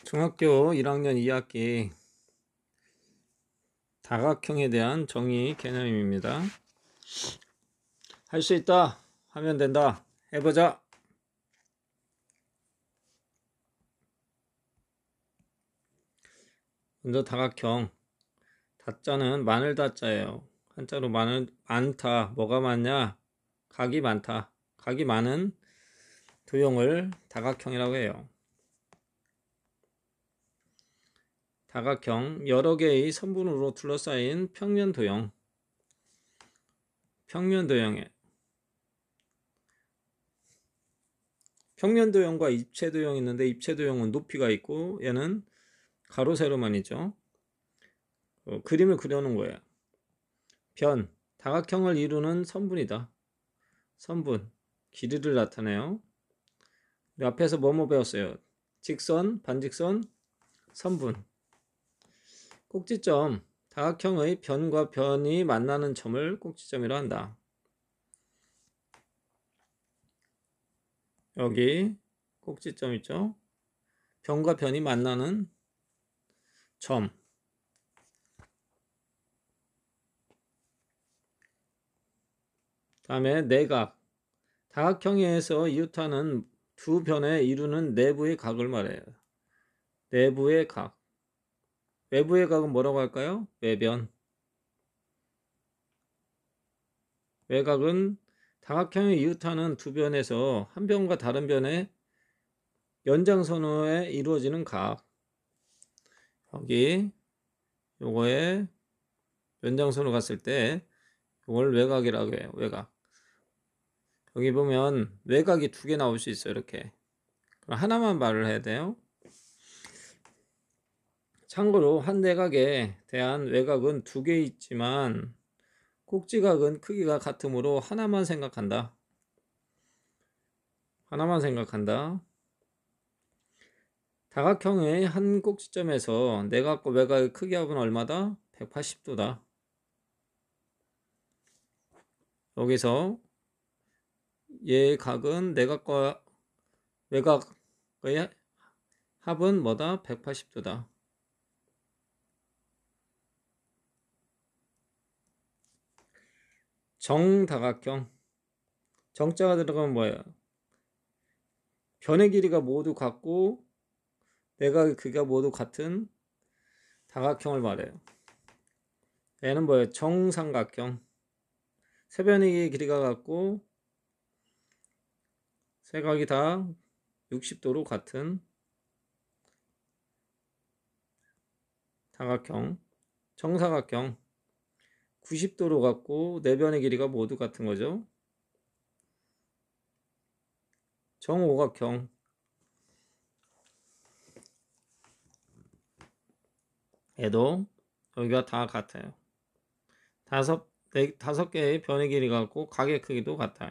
중학교 1학년 2학기 다각형에 대한 정의 개념입니다. 할 수 있다 하면 된다. 해보자. 먼저 다각형. 다자는 많을 다자예요. 한자로 많다. 뭐가 많냐? 각이 많다. 각이 많은 도형을 다각형이라고 해요. 다각형, 여러 개의 선분으로 둘러싸인 평면 도형. 평면 도형에 평면 도형과 입체 도형이 있는데, 입체 도형은 높이가 있고 얘는 가로 세로만 있죠. 그림을 그려놓은 거예요. 변, 다각형을 이루는 선분이다. 선분, 길이를 나타내요. 앞에서 뭐뭐 배웠어요? 직선, 반직선, 선분. 꼭지점, 다각형의 변과 변이 만나는 점을 꼭지점이라 한다. 여기 꼭지점 있죠? 변과 변이 만나는 점. 다음에 내각, 다각형에서 이웃하는 두 변에 이루는 내부의 각을 말해요. 내부의 각. 외부의 각은 뭐라고 할까요? 외변. 외각은 다각형에 이웃하는 두 변에서 한 변과 다른 변의 연장선으로 이루어지는 각. 여기 요거에 연장선으로 갔을 때 이걸 외각이라고 해요. 외각. 여기 보면 외각이 두 개 나올 수 있어요. 이렇게. 그럼 하나만 말을 해야 돼요. 참고로 한 내각에 대한 외각은 두 개 있지만 꼭지각은 크기가 같으므로 하나만 생각한다. 하나만 생각한다. 다각형의 한 꼭지점에서 내각과 외각의 크기 합은 얼마다? 180도다. 여기서 얘의 각은 내각과 외각의 합은 뭐다? 180도다. 정다각형. 정자가 들어가면 뭐예요? 변의 길이가 모두 같고 내각의 크기가 모두 같은 다각형을 말해요. 얘는 뭐예요? 정삼각형. 세 변의 길이가 같고 세 각이 다 60도로 같은 다각형. 정사각형. 90도로 같고 네 변의 길이가 모두 같은 거죠. 정오각형. 얘도 여기가 다 같아요. 다섯 개의 변의 길이가 같고 각의 크기도 같아요.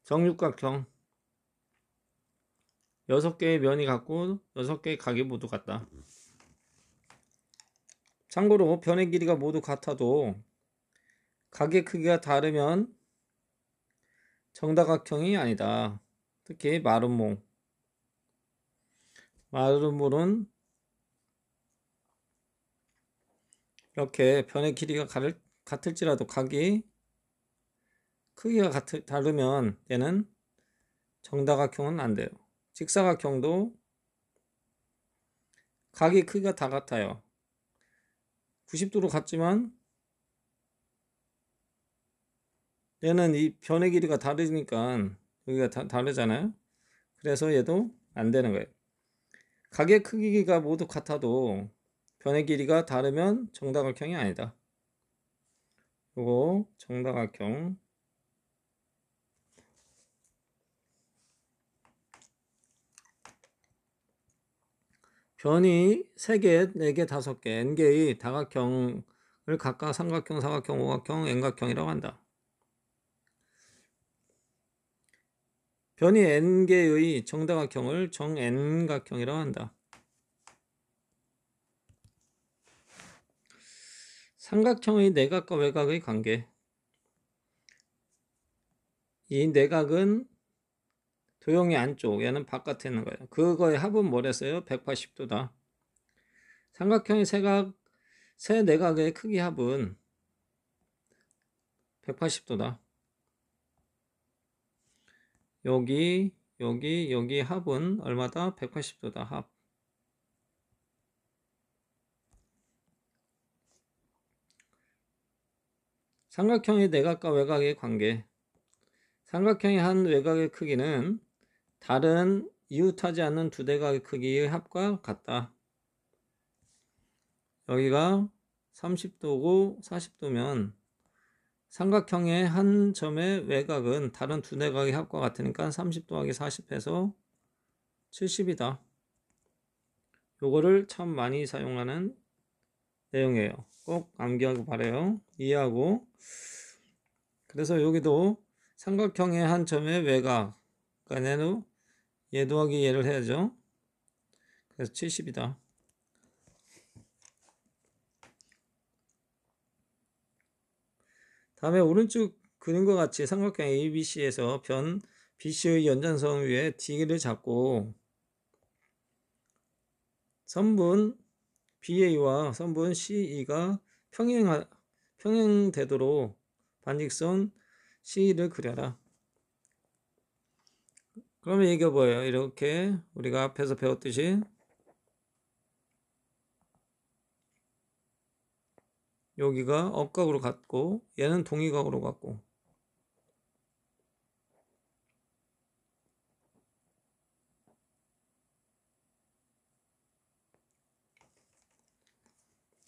정육각형. 6개의 면이 같고 6개의 각이 모두 같다. 참고로 변의 길이가 모두 같아도 각의 크기가 다르면 정다각형이 아니다. 특히 마름모. 마름모는 이렇게 변의 길이가 같을지라도 각이 크기가 다르면 얘는 정다각형은 안 돼요. 직사각형도 각의 크기가 다 같아요. 90도로 같지만 얘는 이 변의 길이가 다르니까 여기가 다르잖아요. 그래서 얘도 안 되는 거예요. 각의 크기가 모두 같아도 변의 길이가 다르면 정다각형이 아니다. 요거 정다각형. 변이 3개, 4개, 5개, n개의 다각형을 각각 삼각형, 사각형, 오각형, n각형이라고 한다. 변이 n개의 정다각형을 정n각형이라고 한다. 삼각형의 내각과 외각의 관계. 이 내각은 도형이 안쪽, 얘는 바깥에 있는 거예요. 그거의 합은 뭐랬어요? 180도다. 삼각형의 세 내각의 크기 합은 180도다. 여기 합은 얼마다? 180도다. 합. 삼각형의 내각과 외곽의 관계. 삼각형의 한 외곽의 크기는 다른 이웃하지 않는 두 내각의 크기의 합과 같다. 여기가 30도고 40도면 삼각형의 한 점의 외곽은 다른 두 내각의 합과 같으니까 30 더하기 40 해서 70이다. 요거를 참 많이 사용하는 내용이에요. 꼭 암기하고 바래요. 이해하고. 그래서 여기도 삼각형의 한 점의 외곽, 그러니까 얘 더하기 얘를 해야죠. 그래서 70이다. 다음에 오른쪽 그림과 같이 삼각형 ABC에서 변 BC의 연장선 위에 D를 잡고 선분 BA와 선분 CE가 평행되도록 반직선 C를 그려라. 그러면 이게 뭐예요? 이렇게 우리가 앞에서 배웠듯이 여기가 억각으로 갔고 얘는 동의각으로 갔고,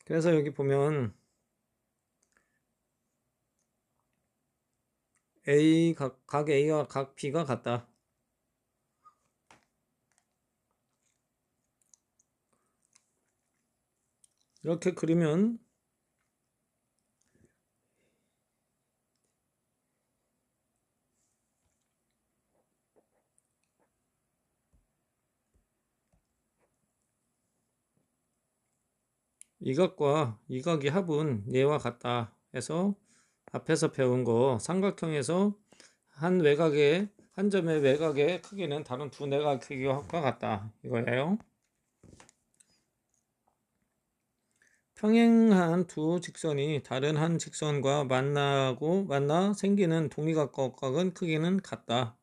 그래서 여기 보면 각 A와 각 B가 같다. 이렇게 그리면 이 각과 이 각의 합은 얘와 같다 해서 앞에서 배운 거 삼각형에서 한 점의 외곽의 크기는 다른 두 내각 크기와 합과 같다 이거예요. 평행한 두 직선이 다른 한 직선과 만나 생기는 동의각과 억각은 크기는 같다.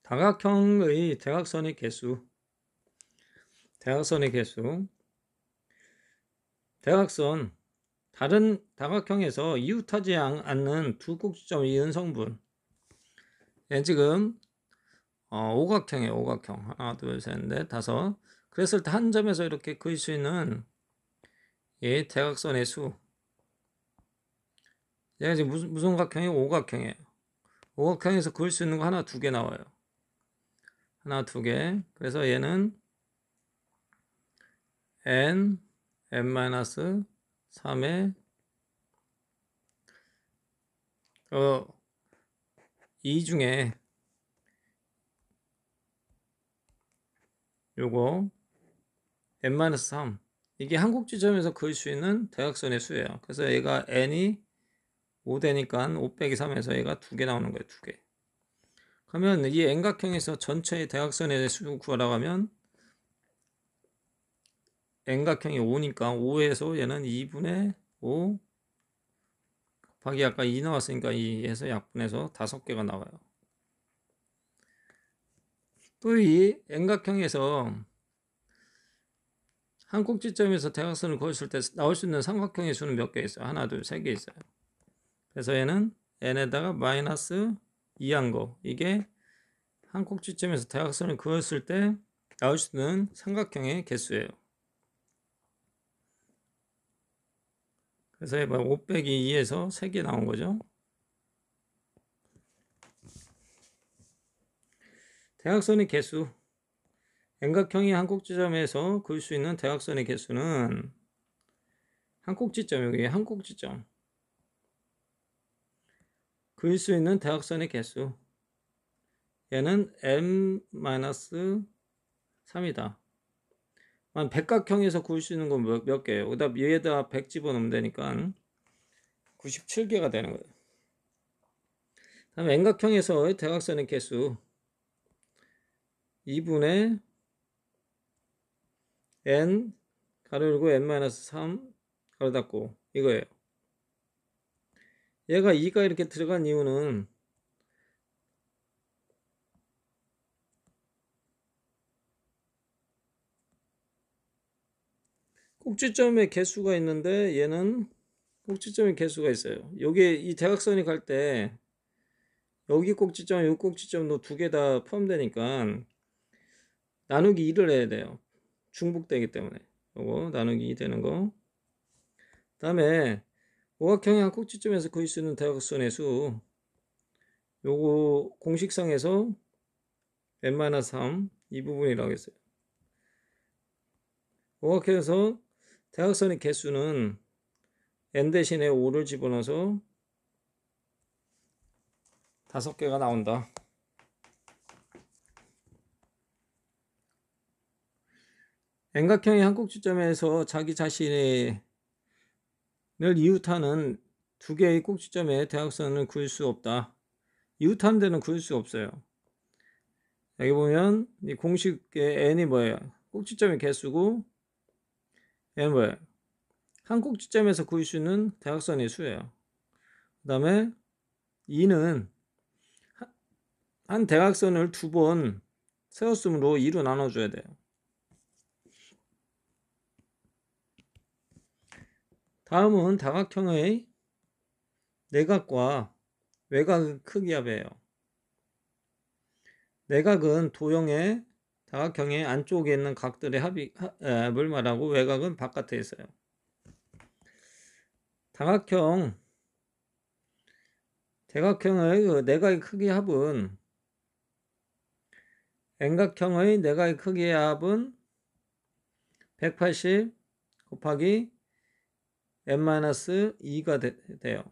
다각형의 대각선의 개수. 대각선 다른 다각형에서 이웃하지 않는 두 꼭지점 이은 성분. 얘 지금 오각형이에요. 오각형. 하나, 둘, 셋, 넷, 다섯. 그랬을 때 한 점에서 이렇게 그을 수 있는 이 대각선의 수. 얘가 지금 무슨 각형이에요? 오각형이에요. 오각형에서 그을 수 있는 거 하나, 두 개 나와요. 하나, 두 개. 그래서 얘는 n-3의 2 중에 요거 n-3 이게 한국지점에서 그을 수 있는 대각선의 수예요. 그래서 얘가 n이 5되니까 5 빼기 3에서 얘가 두 개 나오는 거예요. 두 개. 그러면 이 n각형에서 전체의 대각선의 수 구하라고 하면 n각형이 5니까 5에서 얘는 2분의 5 곱하기 아까 2 나왔으니까 2에서 약분해서 5개가 나와요. 또 이 n각형에서 한 꼭지점에서 대각선을 그었을 때 나올 수 있는 삼각형의 수는 몇 개 있어요? 하나, 둘, 세 개 있어요. 그래서 얘는 n에다가 마이너스 2한 거. 이게 한 꼭지점에서 대각선을 그었을 때 나올 수 있는 삼각형의 개수예요. 그래서 5 빼기 2에서 3개 나온 거죠. 대각선의 개수. n각형이 한 꼭지점에서 그을 수 있는 대각선의 개수는 한 꼭지점, 여기 한 꼭지점. 그을 수 있는 대각선의 개수. 얘는 m-3이다. 백각형에서 구할 수 있는 건 몇 개예요? 그다음 얘에다 100 집어넣으면 되니까 97개가 되는 거예요. 다음 N각형에서의 대각선의 개수 2분의 N 가로 열고 N-3 가로 닫고 이거예요. 얘가 2가 이렇게 들어간 이유는 꼭지점의 개수가 있는데 얘는 꼭지점의 개수가 있어요. 여기 이 대각선이 갈 때 여기 꼭지점, 여기 꼭지점도 두 개 다 포함되니까 나누기 2를 해야 돼요. 중복되기 때문에 요거 나누기 2 되는 거. 그 다음에 오각형의 한 꼭지점에서 그릴 수 있는 대각선의 수 요거 공식상에서 n-3 이 부분이라고 했어요. 오각형에서 대각선의 개수는 n 대신에 5를 집어넣어서 5개가 나온다. N각형의 한 꼭지점에서 자기 자신을 이웃하는 두 개의 꼭지점의 대각선을 그릴 수 없다. 이웃하는 데는 그릴 수 없어요. 여기 보면 이 공식의 n이 뭐예요? 꼭지점의 개수고 n은 뭐예요? 한 꼭지점에서 그릴 수 있는 대각선의 수예요. 그 다음에 2는 한 대각선을 두 번 세웠으므로 2로 나눠줘야 돼요. 다음은 다각형의 내각과 외곽의 크기합이에요. 내각은 도형의 다각형의 안쪽에 있는 각들의 합을 말하고 외곽은 바깥에 있어요. 대각형의 그 내각의 크기 합은 N각형의 내각의 크기의 합은 180 곱하기 n-2가 돼요.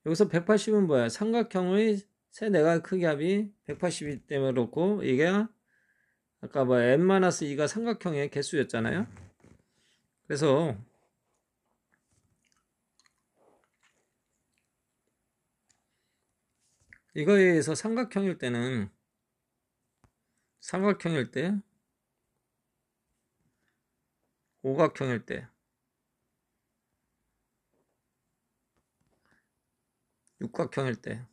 여기서 180은 뭐야? 삼각형의 세 내각의 크기 합이 180이기 때문에 그렇고 이게 아까 뭐 n-2가 삼각형의 개수였잖아요. 그래서 이거에 의해서 삼각형일 때 오각형일 때 육각형일 때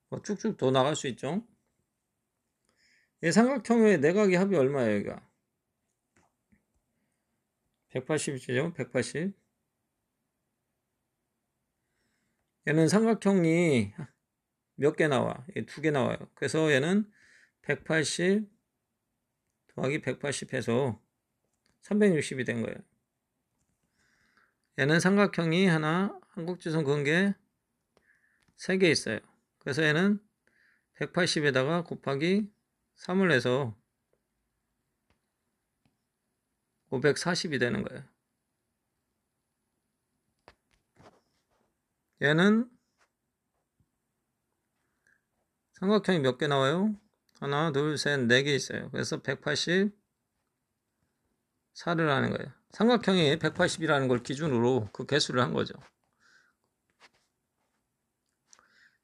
뭐 쭉쭉 더 나갈 수 있죠. 이 삼각형의 내각의 합이 얼마예요? 여기가 180이죠. 180. 얘는 삼각형이 몇 개 나와? 두 개 나와요. 그래서 얘는 180 더하기 180 해서 360이 된 거예요. 얘는 삼각형이 한 꼭지선 그은 게 3개 있어요. 그래서 얘는 180에다가 곱하기 3을 해서 540이 되는 거예요. 얘는 삼각형이 몇 개 나와요? 하나, 둘, 셋, 4개 있어요. 그래서 184를 하는 거예요. 삼각형이 180이라는 걸 기준으로 그 개수를 한 거죠.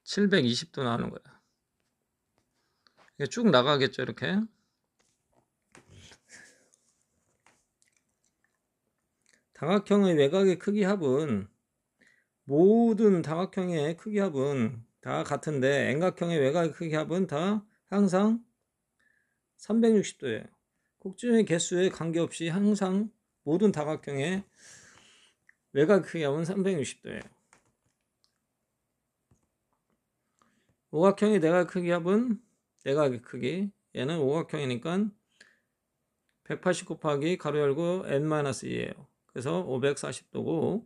720도 나오는 거예요. 이게 쭉 나가겠죠, 이렇게. 다각형의 외곽의 크기 합은 모든 다각형의 크기 합은 다 같은데 N각형의 외곽의 크기 합은 다 항상 360도예요. 꼭지점의 개수에 관계없이 항상 모든 다각형의 외곽 크기 합은 360도예요. 오각형의 내각 크기 합은 내각의 크기, 얘는 오각형이니까 180 곱하기 가로 열고 n-2예요. 그래서 540도고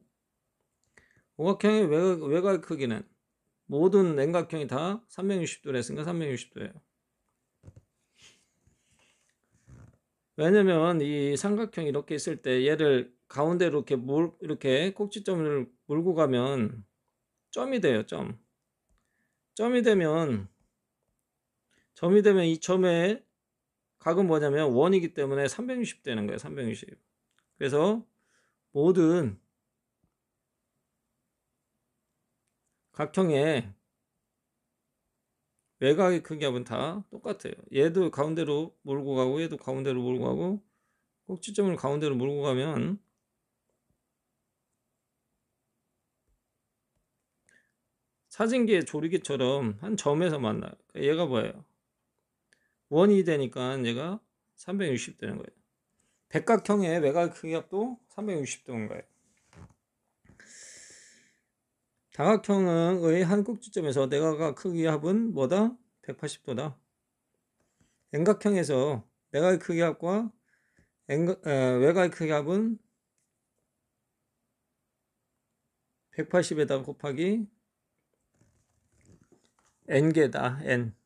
오각형의 외곽의 크기는 모든 N각형이 다 360도를 했으니까 360도예요. 왜냐면 이 삼각형이 이렇게 있을 때 얘를 가운데로 이렇게 꼭지점을 몰고 가면 점이 돼요. 점이 되면 이 점의 각은 뭐냐면 원이기 때문에 360 되는 거예요. 360. 그래서 모든 각형의 외곽의 크기합은 다 똑같아요. 얘도 가운데로 몰고 가고 얘도 가운데로 몰고 가고 꼭지점을 가운데로 몰고 가면 사진기의 조리개처럼 한 점에서 만나요. 얘가 뭐예요? 원이 되니까 얘가 360 되는 거예요. 백각형의 외곽 크기합도 360 되는 거예요. 다각형의 한 꼭지점에서 내각의 크기합은 뭐다? 180도다. N각형에서 내각의 크기합과 외곽의 크기합은 180에다 곱하기 N개다. N.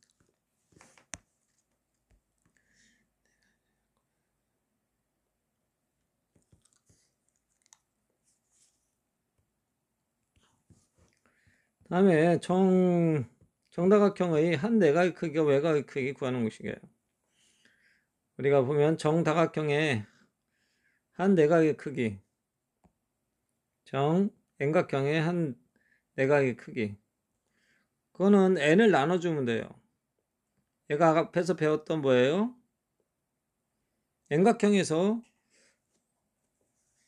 다음에 정다각형의 한 내각의 크기와 외곽의 크기 구하는 것이에요. 우리가 보면 정다각형의 한 내각의 크기, N각형의 한 내각의 크기, 그거는 N을 나눠주면 돼요. 얘가 앞에서 배웠던 뭐예요? N각형에서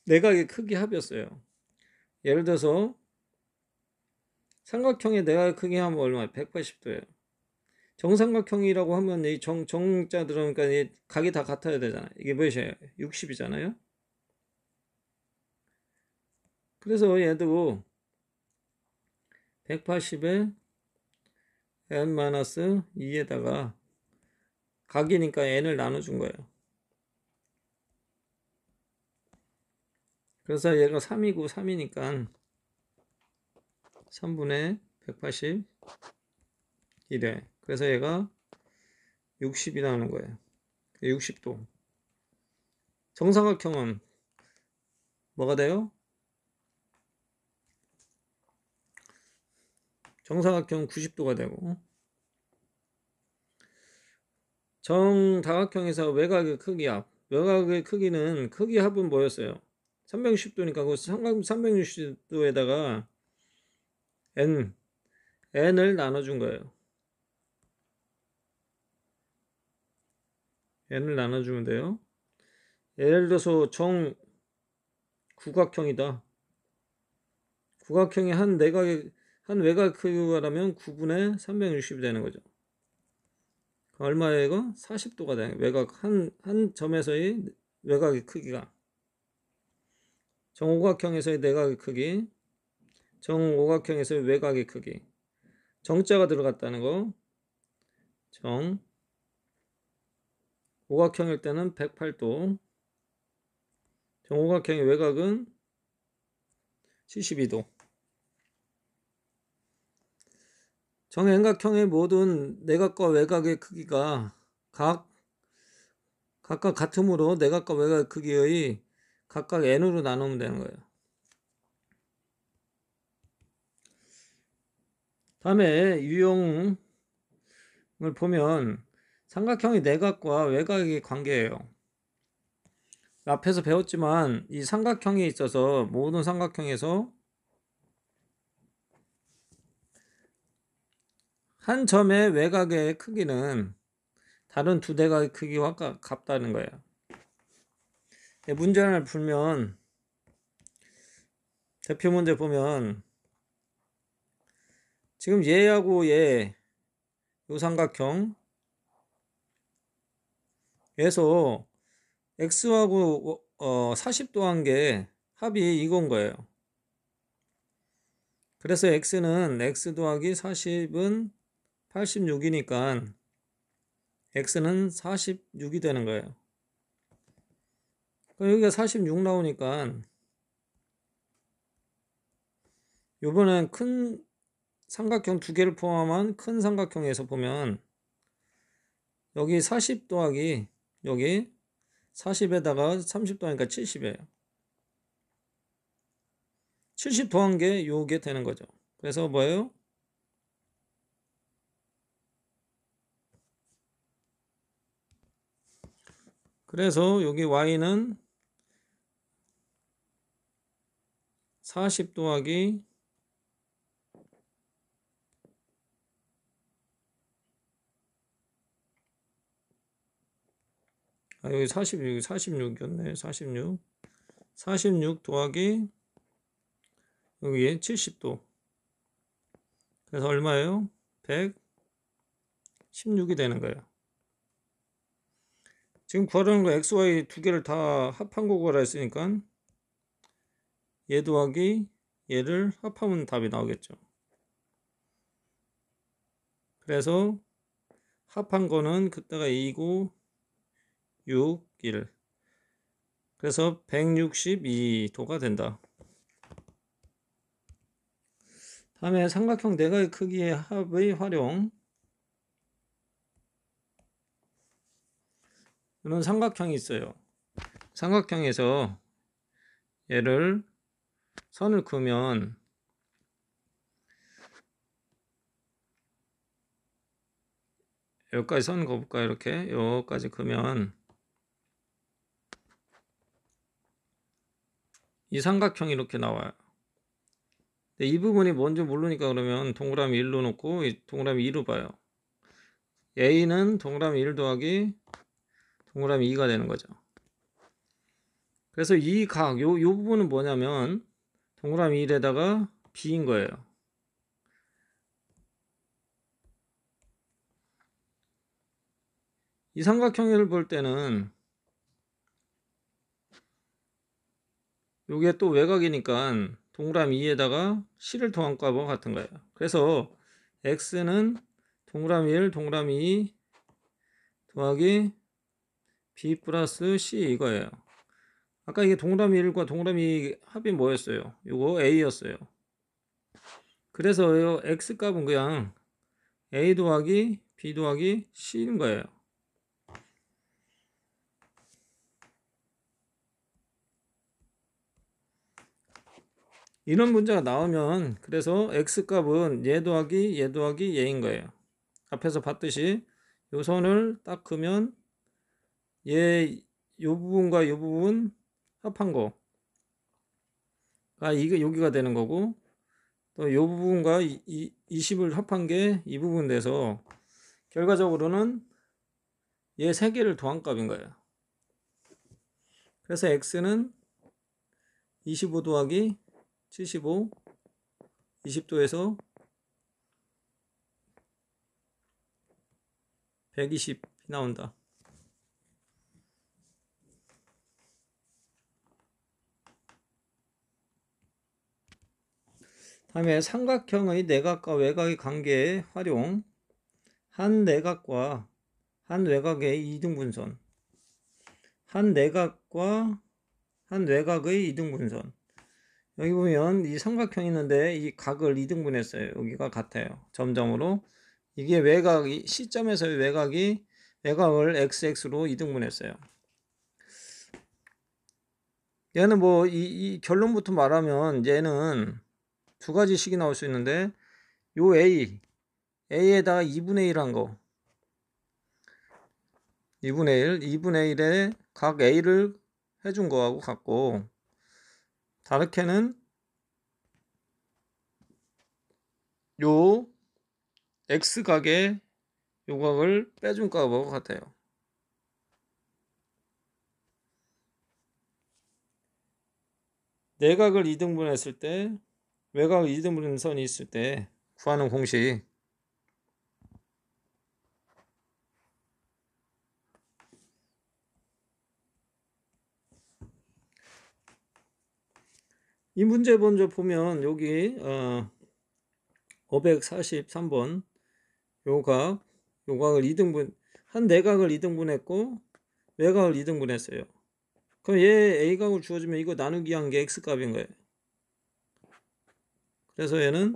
내각의 크기 합이었어요. 예를 들어서 삼각형의 내각의 크기 하면 얼마예요? 180도예요. 정삼각형이라고 하면 이 정자 들어오니까 이 각이 다 같아야 되잖아요. 이게 몇이에요? 60이잖아요. 그래서 얘도 180에 n-2에다가 각이니까 n을 나눠준 거예요. 그래서 얘가 3이고 3이니까 3분의 181에 그래서 얘가 60이 나오는 거예요. 60도. 정삼각형은 뭐가 돼요? 정사각형은 90도가 되고 정다각형에서 외곽의 크기합, 외곽의 크기는 크기합은 뭐였어요? 360도니까 그 360도에다가 n을 나눠준 거예요. n을 나눠주면 돼요. 예를 들어서 정구각형이다. 구각형이 한 외곽의 크기라면 9분의 360이 되는 거죠. 얼마예요 이거? 40도가 되는 거예요. 외곽 한 점에서의 외곽의 크기가. 정오각형에서의 내각의 크기, 정오각형에서의 외곽의 크기. 정자가 들어갔다는 거. 오각형일 때는 108도. 정오각형의 외곽은 72도. 정행각형의 모든 내각과 외곽의 크기가 각각 같으므로 내각과 외곽의 크기의 각각 n으로 나누면 되는 거예요. 다음에 유형을 보면 삼각형의 내각과 외곽의 관계예요. 앞에서 배웠지만 이 삼각형에 있어서 모든 삼각형에서 한 점의 외곽의 크기는 다른 두 대각의 크기와 같다는 거예요. 문제를 풀면 대표 문제 보면 지금 얘하고 요 삼각형에서 x하고 40도 한 게 합이 이건 거예요. 그래서 x는 x 더하기 40은 86이니까 x는 46이 되는 거예요. 여기가 46 나오니까 요번엔 큰 삼각형 두 개를 포함한 큰 삼각형에서 보면 여기 40 더하기 여기 40에다가 30 더하니까 70이에요. 70 더한 게 요게 되는 거죠. 그래서 뭐예요? 그래서 여기 y는 40 더하기 여기 46이었네. 46 더하기 여기 70도. 그래서 얼마예요? 116이 되는 거예요. 지금 구하라는 거 XY 두 개를 다 합한 거 구하라 했으니까 얘 더하기 얘를 합하면 답이 나오겠죠. 그래서 합한 거는 그때가 2고 6, 1. 그래서 162도가 된다. 다음에 삼각형 내각의 크기의 합의 활용. 이런 삼각형이 있어요. 삼각형에서 얘를 선을 그으면 여기까지 선 그어볼까요? 이렇게 여기까지 그으면 이 삼각형이 이렇게 나와요. 근데 이 부분이 뭔지 모르니까 그러면 동그라미 1로 놓고 동그라미 2로 봐요. A는 동그라미 1 더하기 동그라미 2가 되는 거죠. 그래서 이 각, 요 부분은 뭐냐면 동그라미 1에다가 B인 거예요. 이 삼각형을 볼 때는 요게 또 외곽이니까 동그라미 2에다가 C를 더한 값과 같은 거예요. 그래서 X는 동그라미 1, 동그라미 2 더하기 B 플러스 C 이거예요. 아까 이게 동그라미 1과 동그라미 2 합이 뭐였어요? 요거 A였어요. 그래서 요 X 값은 그냥 A 더하기 B 더하기 C인 거예요. 이런 문제가 나오면 그래서 X 값은 얘 더하기 얘인 거예요. 앞에서 봤듯이 요 선을 딱 그으면 얘 요 부분과 요 부분 합한 거가 이게 여기가 되는 거고, 또 요 부분과 20을 합한 게 이 부분 돼서 결과적으로는 얘 세 개를 더한 값인 거예요. 그래서 X는 25 더하기 75 20도에서 120이 나온다. 다음에 삼각형의 내각과 외곽의 관계의 활용. 한 내각과 한 외곽의 이등분선. 한 내각과 한 외곽의 이등분선. 여기 보면 이 삼각형이 있는데 이 각을 이등분했어요. 여기가 같아요. 점점으로. 이게 외곽이 C점에서의 외곽을 XX로 이등분했어요. 얘는 뭐 이 결론부터 말하면 얘는 두 가지식이 나올 수 있는데 요 A에다가 2분의 1 한 거 2분의 1에 각 A를 해준 거하고 같고, 다르게는 요 X각에 요 각을 빼준 값하고 같아요. 내각을 2등분했을 때 외곽을 2등분 선이 있을 때 구하는 공식. 이 문제 먼저 보면 여기 543번 요각을 2등분 한 내각을 2등분했고 외곽을 2등분했어요. 그럼 얘 A각을 주어지면 이거 나누기 한 게 X값인 거예요. 그래서 얘는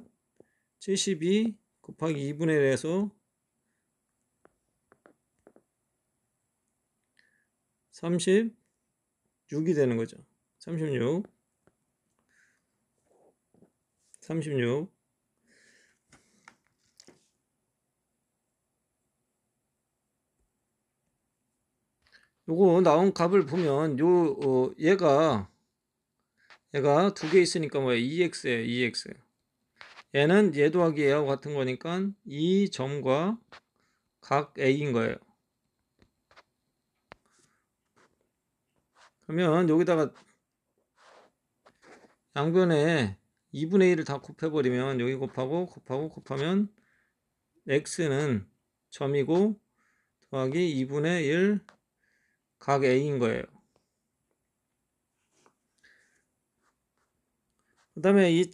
72 곱하기 2분의 1에서 36이 되는 거죠. 36 요거 나온 값을 보면 얘가 두 개 있으니까 뭐야? 2x예요. 2x. 얘는 얘 더하기 얘하고 같은 거니까 이 점과 각 A인 거예요. 그러면 여기다가 양변에 2분의 1을 다 곱해버리면 여기 곱하면 x는 점이고 더하기 2분의 1 각 a인 거예요. 그 다음에 이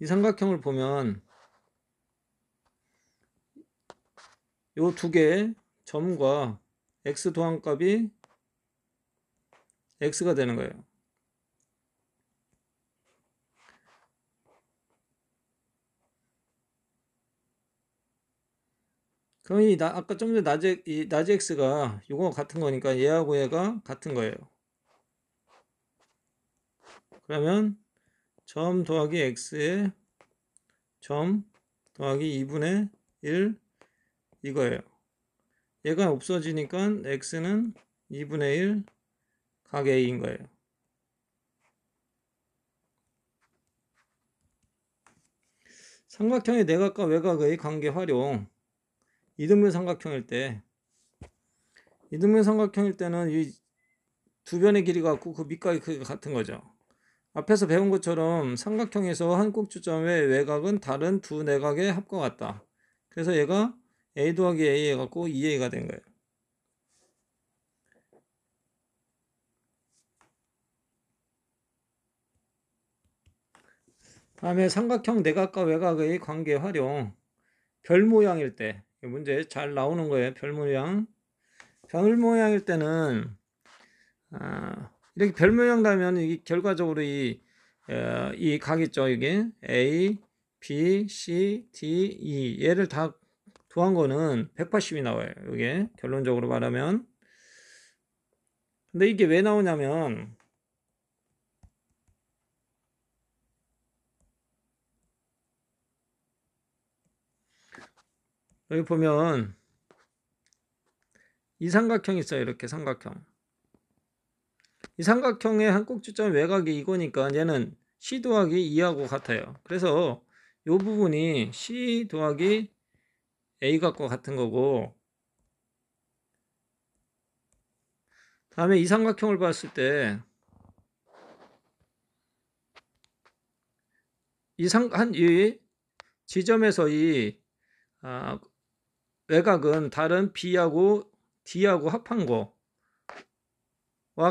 삼각형을 보면 요 두 개 점과 x 도항값이 x가 되는 거예요. 그럼 아까 좀 전에 낮에 x가 요거 같은 거니까 얘하고 얘가 같은 거예요. 그러면 점 더하기 x에 점 더하기 2분의 1 이거예요. 얘가 없어지니까 x는 2분의 1 각 a인 거예요. 삼각형의 내각과 외각의 관계 활용. 이등변 삼각형일 때는 이 두 변의 길이가 같고 그 밑각의 크기가 같은 거죠. 앞에서 배운 것처럼 삼각형에서 한 꼭지점의 외곽은 다른 두 내각의 합과 같다. 그래서 얘가 a 더하기 a 해갖고 2a가 된 거예요. 다음에 삼각형 내각과 외곽의 관계 활용. 별 모양일 때 문제 잘 나오는 거예요. 별 모양일 때는 이렇게 별 모양 나면 이 결과적으로 이 각 있죠. 이게 A, B, C, D, E 얘를 다 더한 거는 180이 나와요. 이게 결론적으로 말하면. 근데 이게 왜 나오냐면 여기 보면 이 삼각형이 있어요. 이렇게 삼각형. 이 삼각형의 한 꼭지점 외곽이 이거니까 얘는 C 더하기 2하고 같아요. 그래서 이 부분이 C 더하기 A 각과 같은 거고, 다음에 이 삼각형을 봤을 때 이 지점에서 이 외곽은 다른 B하고 D하고 합한 거와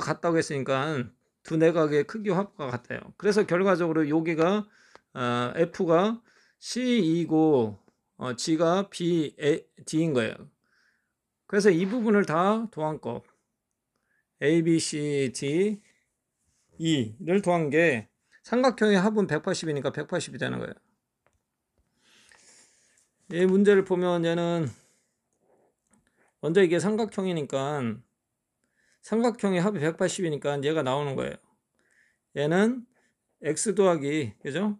같다고 했으니까 두 내각의 크기 합과 같아요. 그래서 결과적으로 여기가 F가 C2고 G가 B, D인 거예요. 그래서 이 부분을 다 더한거 A, B, C, D, E를 더한 게 삼각형의 합은 180이니까 180이 되는 거예요. 이 문제를 보면 얘는 먼저 이게 삼각형이니까 삼각형의 합이 180이니까 얘가 나오는 거예요. 얘는 x 더하기 그죠?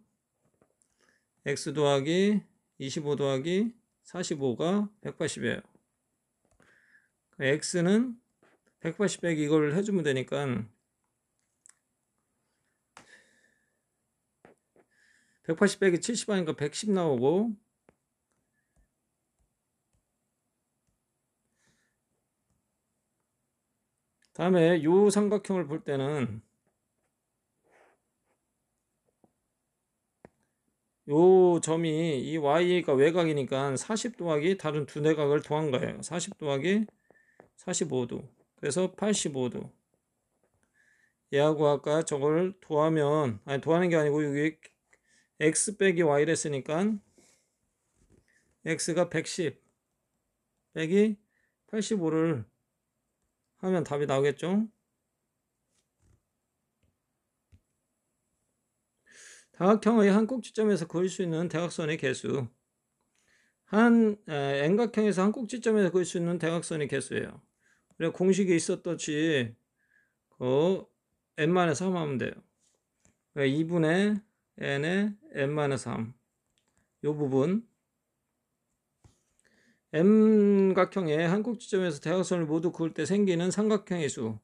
x 더하기 25 더하기 45가 180이에요. x는 180 빼기 이걸 해주면 되니까 180 빼기 70 하니까 110 나오고, 다음에 요 삼각형을 볼 때는 요 점이 이 y가 외곽이니까 40 더하기 다른 두 내각을 더한 거예요. 40 더하기 45도. 그래서 85도. 얘하고 아까 저걸 더하면, 더하는 게 아니고 여기 x 빼기 y를 했으니까 x가 110 빼기 85를 하면 답이 나오겠죠? 다각형의 한 꼭지점에서 그을 수 있는 대각선의 개수. N각형에서 한 꼭지점에서 그을 수 있는 대각선의 개수예요. 그래 공식이 있었듯이 n-3 하면 돼요. 2분의 n의 n-3 요 부분 M각형의 한 꼭지점에서 대각선을 모두 그을 때 생기는 삼각형의 수,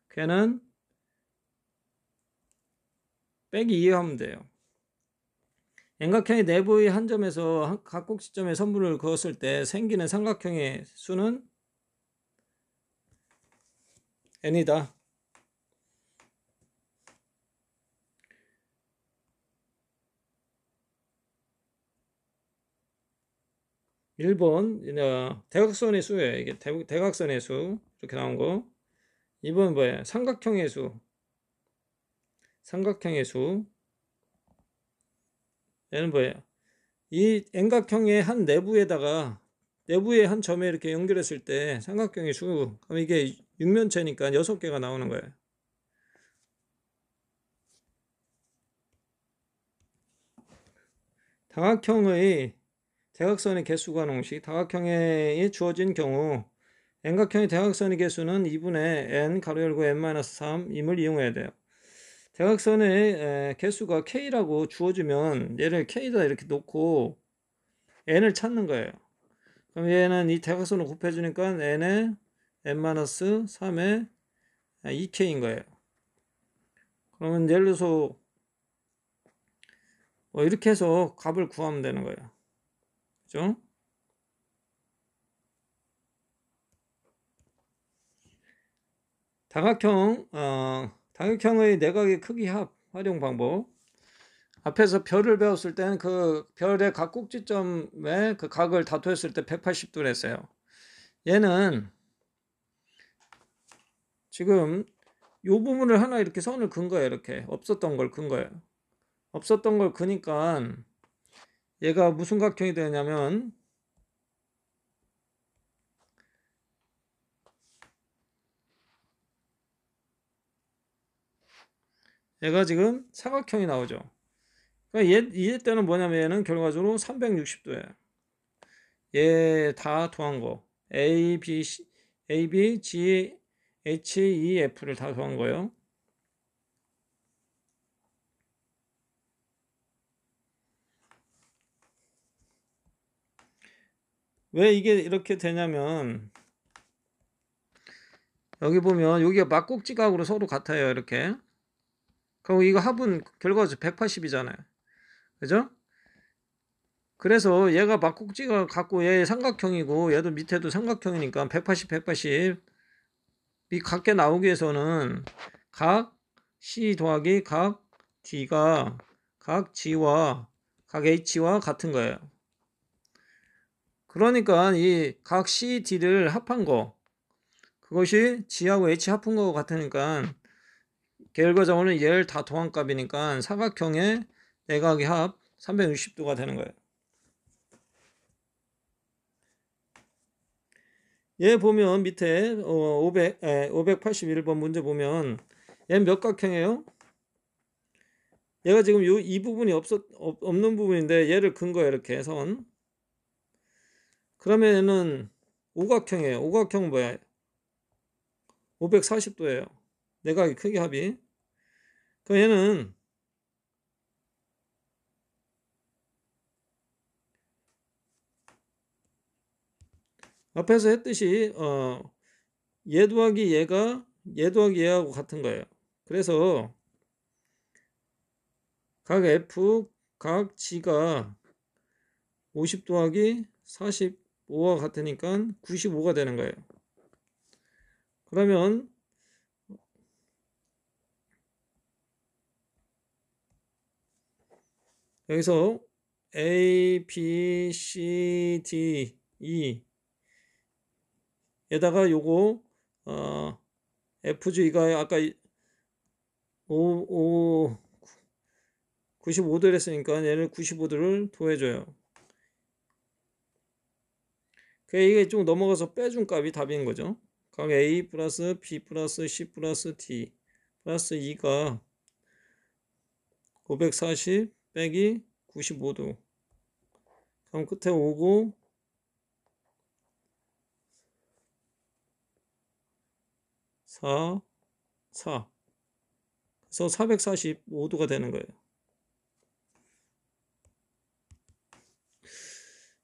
걔는 빼기 2 하면 돼요. N각형의 내부의 한 점에서 각 꼭지점에 선분을 그었을 때 생기는 삼각형의 수는 n이다. 1번 대각선의 수예요. 이게 대각선의 수 이렇게 나온 거. 2번 뭐예요? 삼각형의 수. 삼각형의 수. 얘는 뭐예요? 이 N각형의 한 내부에다가 내부의 한 점에 이렇게 연결했을 때 삼각형의 수. 그럼 이게 육면체니까 6개가 나오는 거예요. 다각형의 대각선의 개수관 공식. 다각형에 주어진 경우 N각형의 대각선의 개수는 2분의 n 가로 열고 n-3임을 이용해야 돼요. 대각선의 개수가 k라고 주어지면 얘를 k다 이렇게 놓고 n을 찾는 거예요. 그럼 얘는 이 대각선을 곱해주니까 n에 n-3에 2k인 거예요. 그러면 예를 들어서 뭐 이렇게 해서 값을 구하면 되는 거예요. 그죠? 다각형의 내각의 크기 합 활용 방법. 앞에서 별을 배웠을 때는 그 별의 각 꼭지점에 그 각을 다투었을 때 180도를 했어요. 얘는 지금 요 부분을 하나 이렇게 선을 긋은 거예요. 이렇게 없었던 걸 긋은 거예요. 없었던 걸 그니까 얘가 무슨 각형이 되냐면 얘가 지금 사각형이 나오죠. 그러니까 얘 때는 뭐냐면 얘는 결과적으로 360도예요. 얘 다 더한 거 A, B, G, H, E, F를 다 더한 거예요. 왜 이게 이렇게 되냐면 여기 보면 여기가 막꼭지각으로 서로 같아요. 이렇게. 그럼 이거 합은 결과적으로 180이잖아요. 그죠? 그래서 얘가 막꼭지가 같고 얘 삼각형이고 얘도 밑에도 삼각형이니까 180, 180 이 같게 나오기 위해서는 각 C 더하기 각 D가 각 G와 각 H와 같은 거예요. 그러니까 이 각 C, D를 합한 거 그것이 G하고 H 합한 거 같으니까 결과적으로는 얘를 다 더한 값이니까 사각형의 내각의 합 360도가 되는 거예요. 얘 보면 밑에 581번 문제 보면 얘는 몇 각형이에요? 얘가 지금 이 부분이 없는 부분인데 얘를 근 거예요. 이렇게 선. 그러면 얘는 오각형이에요. 오각형은 뭐야? 540도예요. 내각의 크기 합이. 그럼 얘는 앞에서 했듯이 얘 더하기 얘가 얘 더하기 얘하고 같은 거예요. 그래서 각 F, 각 G가 50 더하기 45와 같으니까 95가 되는 거예요. 그러면 여기서 A, B, C, D, E 에다가 요거 FG가 아까 95도를 했으니까 얘를 95도를 더해줘요. 이게 좀 넘어가서 빼준 값이 답인 거죠. 각 A 플러스 B 플러스 C 플러스 D 플러스 2가 540 빼기 95도. 그럼 끝에 오고 4, 4. 그래서 445도가 되는 거예요.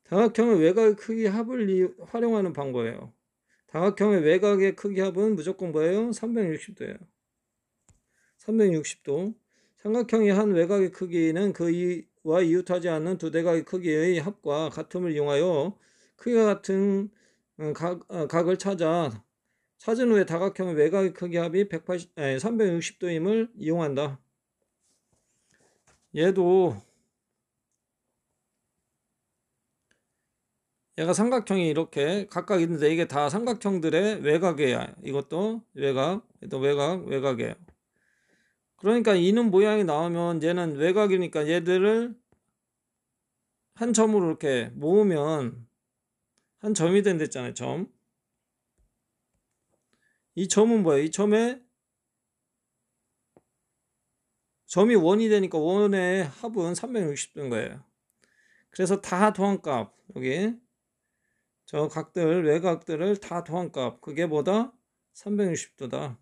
다각형의 외곽의 크기 합을 활용하는 방법이에요. 다각형의 외곽의 크기 합은 무조건 뭐예요? 360도예요. 360도. 삼각형의 한 외곽의 크기는 그와 이웃하지 않는 두 대각의 크기의 합과 같음을 이용하여 크기가 같은 각을 찾아 사진 후에 다각형의 외곽의 크기 합이 360도임을 이용한다. 얘도 얘가 삼각형이 이렇게 각각 있는데 이게 다 삼각형들의 외곽이야. 이것도 외곽, 또 외곽, 외곽이에요. 그러니까 이는 모양이 나오면 얘는 외곽이니까 얘들을 한 점으로 이렇게 모으면 한 점이 된댔잖아요. 점. 이 점은 뭐예요? 이 점이 원이 되니까 원의 합은 360도인 거예요. 그래서 다 도함값, 여기 저 각들, 외곽들을 다 도함값, 그게 뭐다? 360도다.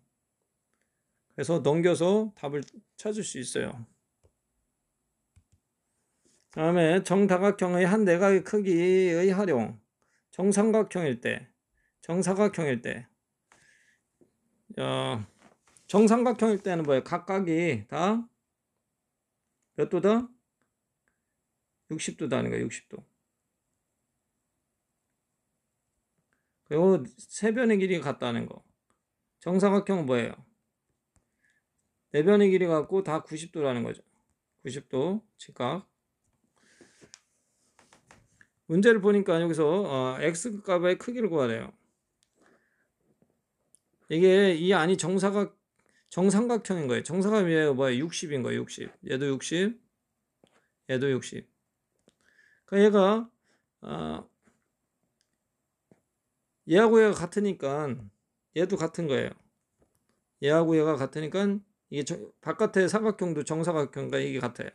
그래서 넘겨서 답을 찾을 수 있어요. 다음에 정다각형의 한 내각의 크기의 활용. 정삼각형일 때, 정사각형일 때, 정삼각형일 때는 뭐예요? 각각이 다 몇 도다? 60도다 하는 거예요. 60도. 그리고 세 변의 길이가 같다는 거. 정사각형은 뭐예요? 네 변의 길이 같고 다 90도라는 거죠. 90도 직각. 문제를 보니까 여기서 x값의 크기를 구하래요. 이게 이 안이 정삼각형인 거예요. 정사각형이 뭐예요? 60인 거예요. 60. 얘도 60. 얘도 60. 그러니까 얘가 얘하고 얘가 같으니까 얘도 같은 거예요. 얘하고 얘가 같으니까 이게 바깥의 사각형도 정사각형과 이게 같아요.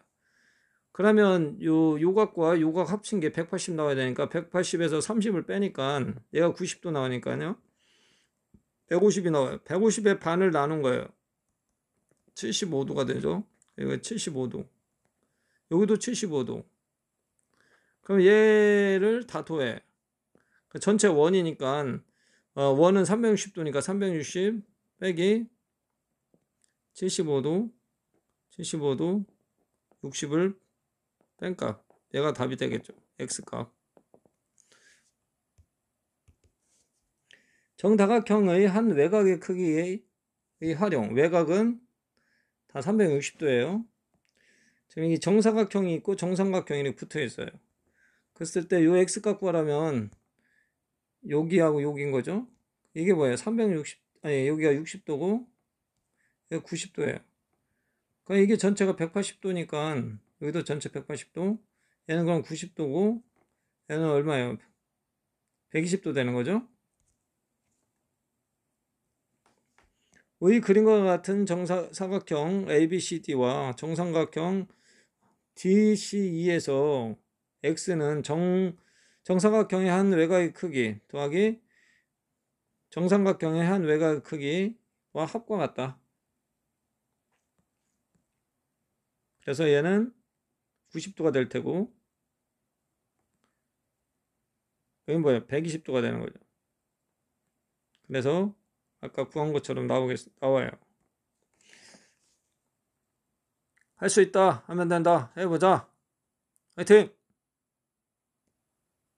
그러면 요 각과 요 각 합친 게 180 나와야 되니까 180에서 30을 빼니까 얘가 90도 나오니까요. 150이 나와요. 150의 반을 나눈 거예요. 75도가 되죠. 여기가 75도. 여기도 75도. 그럼 얘를 다 더해. 전체 원이니까 원은 360도니까 360 빼기 75도 60을 뺀값. 얘가 답이 되겠죠. x값. 정다각형의 한 외곽의 크기의 활용. 외곽은 다 360도예요. 지금 이 정사각형이 있고 정삼각형이 이렇게 붙어 있어요. 그랬을 때 요 x값 구하려면 여기하고 여기인 거죠. 이게 뭐예요? 360, 아니 여기가 60도고 여기가 90도예요. 그러니까 이게 전체가 180도니까 여기도 전체 180도. 얘는 그럼 90도고 얘는 얼마예요? 120도 되는 거죠. 의 그림과 같은 사각형 ABCD와 정삼각형 DCE에서 x는 정사각형의 한 외곽의 크기 더하기 정삼각형의 한 외곽의 크기와 합과 같다. 그래서 얘는 90도가 될 테고 여기 뭐예요? 120도가 되는 거죠. 그래서 아까 구한 것처럼 나와요. 할 수 있다 하면 된다. 해보자. 화이팅!